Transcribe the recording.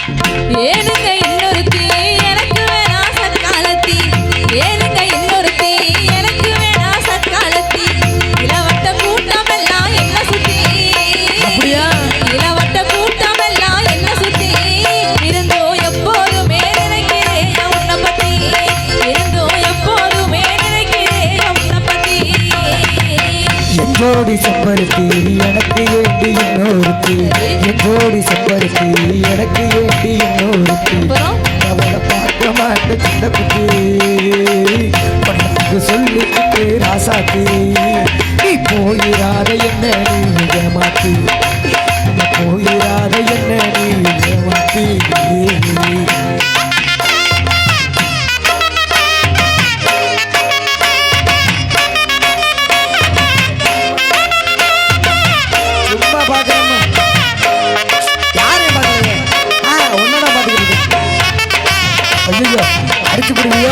ஏனுங்க இன்னொருத்தி எனக்கு வேணா சக்காலத்தி ஏனுங்க இன்னொருத்தி எனக்கு வேணா சக்காலத்தி இளவட்ட கூட்டமெல்லாம் என்ன சுத்தி அப்படியா இளவட்ட கூட்டமெல்லாம் என்ன சுத்தி இருந்தோ எப்போதுமே நினைக்கிறேன் உன்னை பத்தி இருந்தோ எப்போதுமே நினைக்கிறேன் உன்னை பத்தி எங்கோடி செம்பருத்தி எனக்கு ஏண்டி இன்னொருத்தி எங்கோடி செம்பருத்தி எனக்கு ஏண்டி இன்னொருத்தி அவளை பார்க்க மாட்டேன் சின்ன குட்டி பண்ணக்கு சொல்லிக்கிட்டு ராசாத்தி நீ போயிராத என்ன நீ ஏமாத்தி போயிராத என்ன நீ ஏமாத்தி பாக்குறேன் யாரையும் பாக்குறீங்க உன்னோட பாத்துக்கிட்டு ஐயோ அடிச்சு கொடுங்க